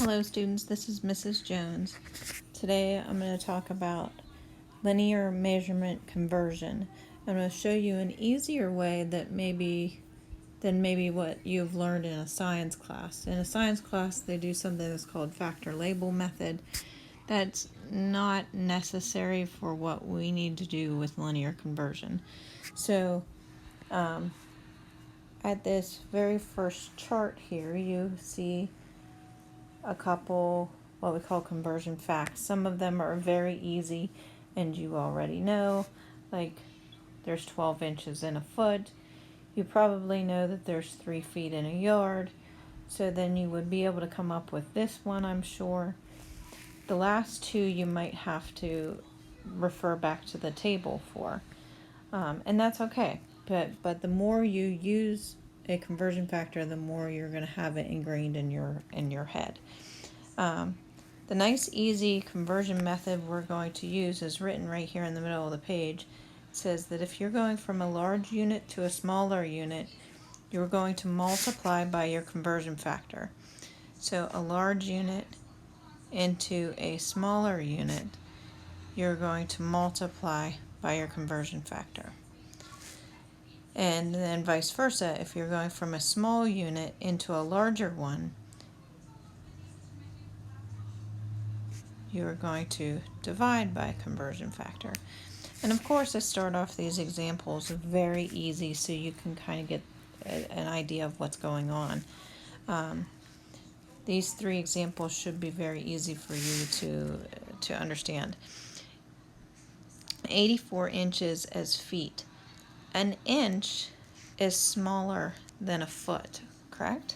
Hello students, this is Mrs. Jones. Today I'm going to talk about linear measurement conversion. I'm going to show you an easier way than maybe what you've learned in a science class. In a science class they do something that's called factor label method. That's not necessary for what we need to do with linear conversion. So at this very first chart here you see a couple what we call conversion facts. Some of them are very easy and you already know, like there's 12 inches in a foot. You probably know that there's 3 feet in a yard, so then you would be able to come up with this one, I'm sure. The last two you might have to refer back to the table for, and that's okay. But the more you use a conversion factor, the more you're going to have it ingrained in your head. The nice easy conversion method we're going to use is written right here in the middle of the page. It says that if you're going from a large unit to a smaller unit, you're going to multiply by your conversion factor. So a large unit into a smaller unit, you're going to multiply by your conversion factor. And then vice versa, if you're going from a small unit into a larger one, you're going to divide by conversion factor. And of course I start off these examples very easy so you can kind of get an idea of what's going on. These three examples should be very easy for you to understand. 84 inches as feet. An inch is smaller than a foot, correct?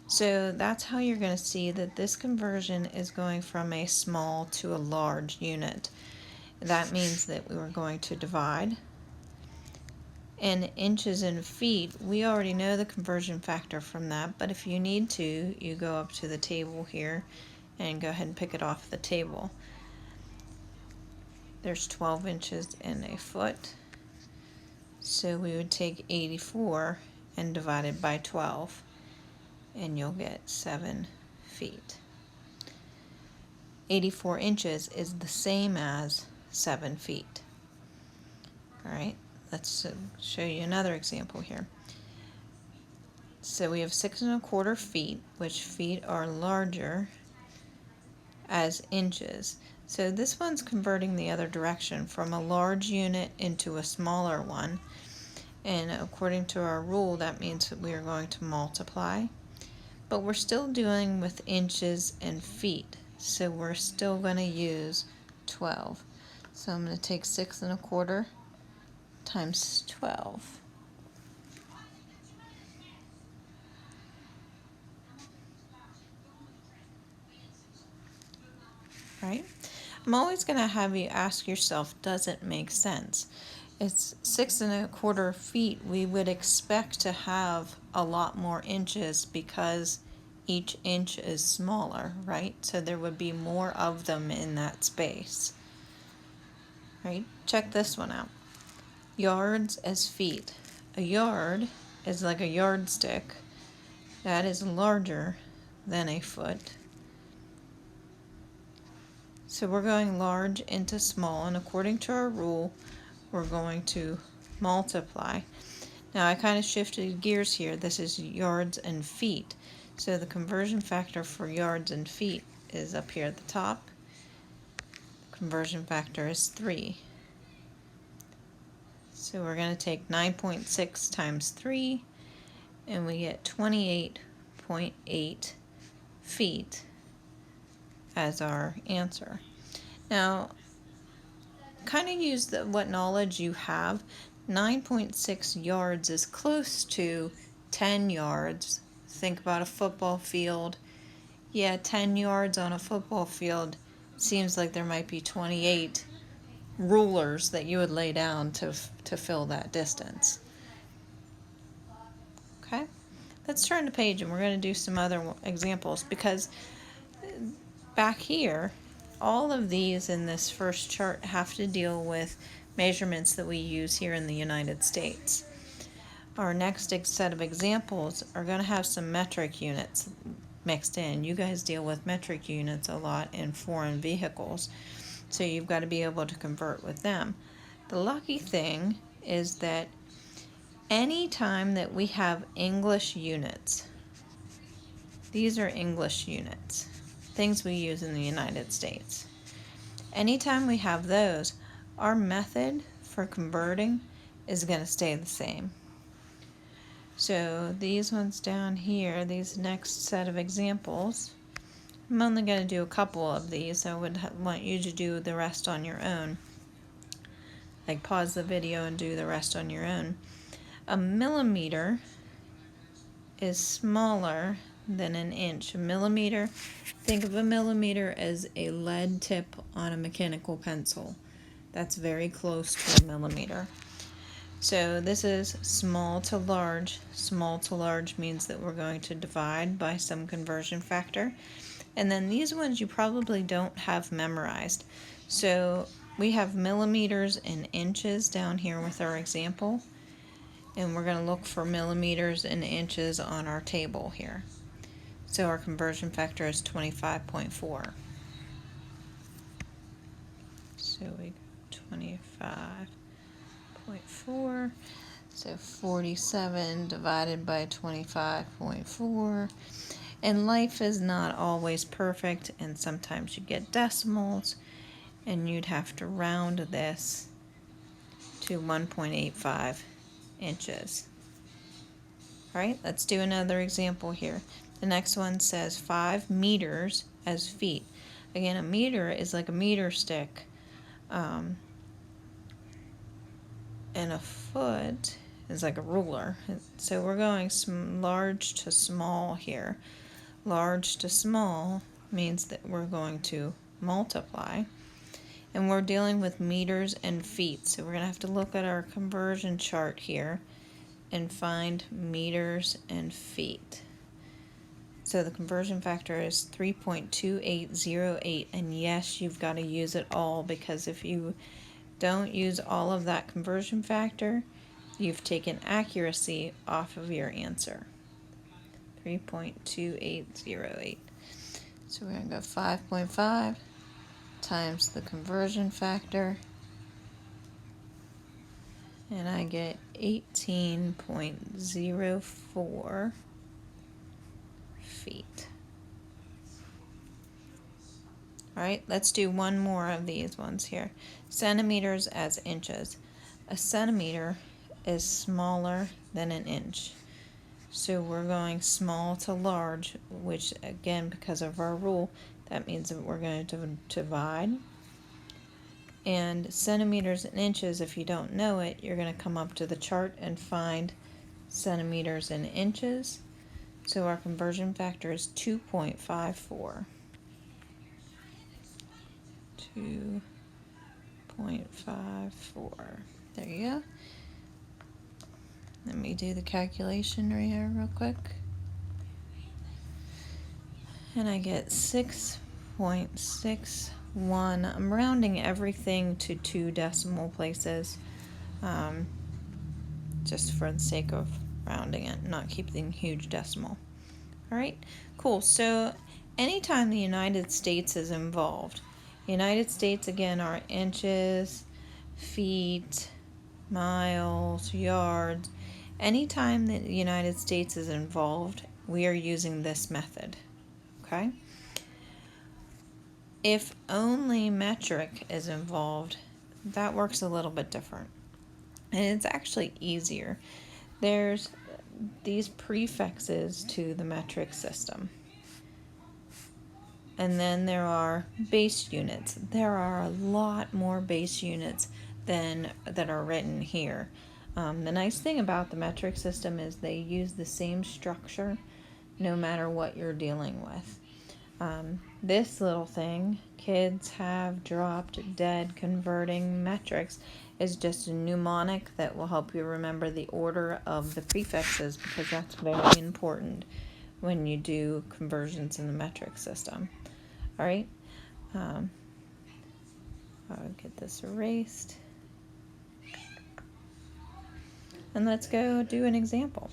So that's how you're going to see that this conversion is going from a small to a large unit. That means that we were going to divide. And inches and feet, we already know the conversion factor from that, but if you need to, you go up to the table here and go ahead and pick it off the table. There's 12 inches in a foot, so we would take 84 and divide it by 12, and you'll get 7 feet. 84 inches is the same as 7 feet. All right, let's show you another example here. So we have 6 1/4 feet, which feet are larger as inches. So this one's converting the other direction from a large unit into a smaller one. And according to our rule, that means that we are going to multiply. But we're still dealing with inches and feet, so we're still going to use 12. So I'm going to take 6 1/4 times 12. Right? I'm always going to have you ask yourself, does it make sense? It's 6 1/4 feet. We would expect to have a lot more inches because each inch is smaller, right? So there would be more of them in that space. Right? Check this one out. Yards as feet. A yard is like a yardstick. That is larger than a foot. So we're going large into small, and according to our rule, we're going to multiply. Now I kind of shifted gears here. This is yards and feet. So the conversion factor for yards and feet is up here at the top. The conversion factor is 3. So we're going to take 9.6 times 3, and we get 28.8 feet as our answer. Now, kind of use what knowledge you have. 9.6 yards is close to 10 yards. Think about a football field. Yeah, 10 yards on a football field seems like there might be 28 rulers that you would lay down to fill that distance. Okay, let's turn the page and we're going to do some other examples, because back here, all of these in this first chart have to deal with measurements that we use here in the United States. Our next set of examples are going to have some metric units. mixed in. You guys deal with metric units a lot in foreign vehicles, so you've got to be able to convert with them. The lucky thing is that any time that we have English units, these are English units, things we use in the United States. Anytime we have those, our method for converting is going to stay the same. So these ones down here, these next set of examples, I'm only going to do a couple of these. I would want you to do the rest on your own. Like pause the video and do the rest on your own. A millimeter is smaller than an inch. A millimeter, think of a millimeter as a lead tip on a mechanical pencil. That's very close to a millimeter. So this is small to large. Small to large means that we're going to divide by some conversion factor. And then these ones you probably don't have memorized. So we have millimeters and inches down here with our example. And we're going to look for millimeters and inches on our table here. So our conversion factor is 25.4. So we go 25.4. So 47 divided by 25.4. And life is not always perfect, and sometimes you get decimals, and you'd have to round this to 1.85 inches. All right, let's do another example here. The next one says 5 meters as feet. Again, a meter is like a meter stick, and a foot is like a ruler. So we're going large to small here. Large to small means that we're going to multiply. And we're dealing with meters and feet. So we're going to have to look at our conversion chart here and find meters and feet. So the conversion factor is 3.2808. And yes, you've got to use it all, because if you don't use all of that conversion factor, you've taken accuracy off of your answer. 3.2808. So we're going to go 5.5 times the conversion factor, and I get 18.04 feet. All right, let's do one more of these ones here. Centimeters as inches. A centimeter is smaller than an inch. So we're going small to large, which again, because of our rule, that means that we're going to divide. And centimeters and inches, if you don't know it, you're going to come up to the chart and find centimeters and inches. So our conversion factor is 2.54. 2.54. There you go. Let me do the calculation right here real quick. And I get 6.61. I'm rounding everything to 2 decimal places, just for the sake of rounding it, not keeping huge decimal. All right, cool. So anytime the United States is involved, United States again are inches, feet, miles, yards. Anytime the United States is involved, we are using this method. Okay? If only metric is involved, that works a little bit different. And it's actually easier. There's these prefixes to the metric system. And then there are base units. There are a lot more base units than that are written here. The nice thing about the metric system is they use the same structure no matter what you're dealing with. This little thing, kids have dropped dead converting metrics, is just a mnemonic that will help you remember the order of the prefixes, because that's very important when you do conversions in the metric system. All right, I'll get this erased. And let's go do an example.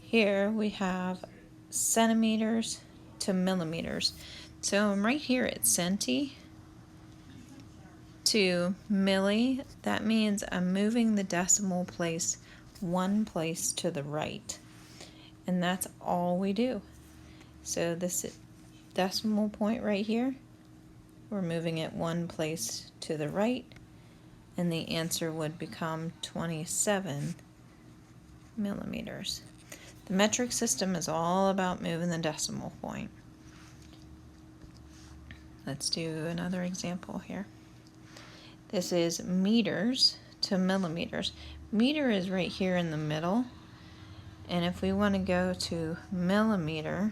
here we have centimeters to millimeters. So I'm right here at centi to milli. That means I'm moving the decimal place one place to the right. And that's all we do. So this decimal point right here, we're moving it one place to the right, and the answer would become 27 millimeters. The metric system is all about moving the decimal point. Let's do another example here. This is meters to millimeters. Meter is right here in the middle, and if we want to go to millimeter,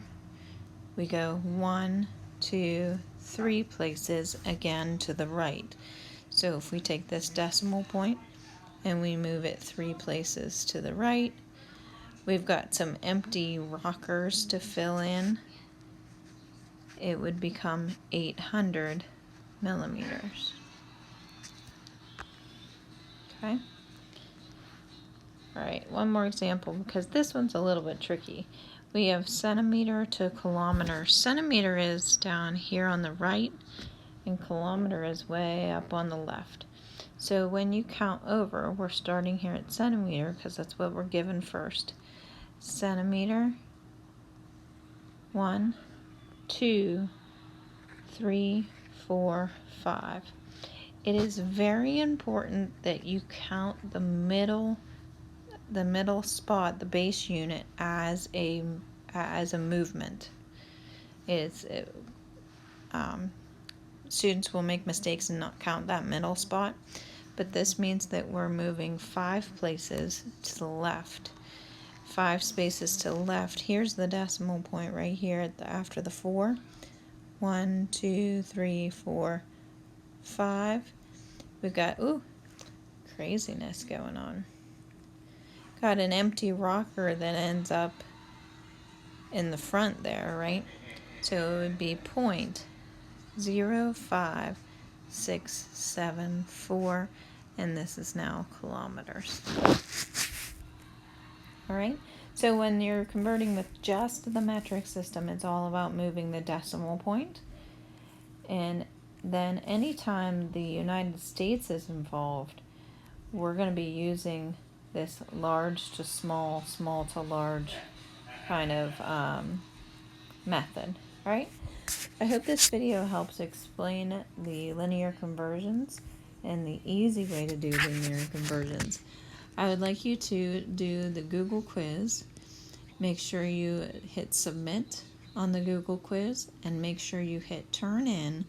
we go 1, 2, 3 places again to the right. So if we take this decimal point and we move it 3 places to the right, we've got some empty rockers to fill in. It would become 800 millimeters. Okay. All right, one more example because this one's a little bit tricky. We have centimeter to kilometer. Centimeter is down here on the right, and kilometer is way up on the left. So when you count over, we're starting here at centimeter because that's what we're given first. Centimeter, 1, 2, 3, 4, 5. It is very important that you count the middle spot, the base unit, as a movement. Students will make mistakes and not count that middle spot, but this means that we're moving 5 places to the left. 5 spaces to the left. Here's the decimal point right here after the 4. 1, 2, 3, 4, 5. We've got craziness going on. Got an empty rocker that ends up in the front there, right? So it would be 0.05674, and this is now kilometers. All right, so when you're converting with just the metric system, it's all about moving the decimal point. And then anytime the United States is involved, we're going to be using this large to small, small to large kind of method, right? I hope this video helps explain the linear conversions and the easy way to do linear conversions. I would like you to do the Google quiz. Make sure you hit submit on the Google quiz, and make sure you hit turn in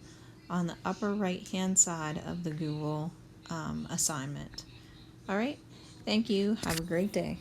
on the upper right hand side of the Google assignment. All right, thank you. Have a great day.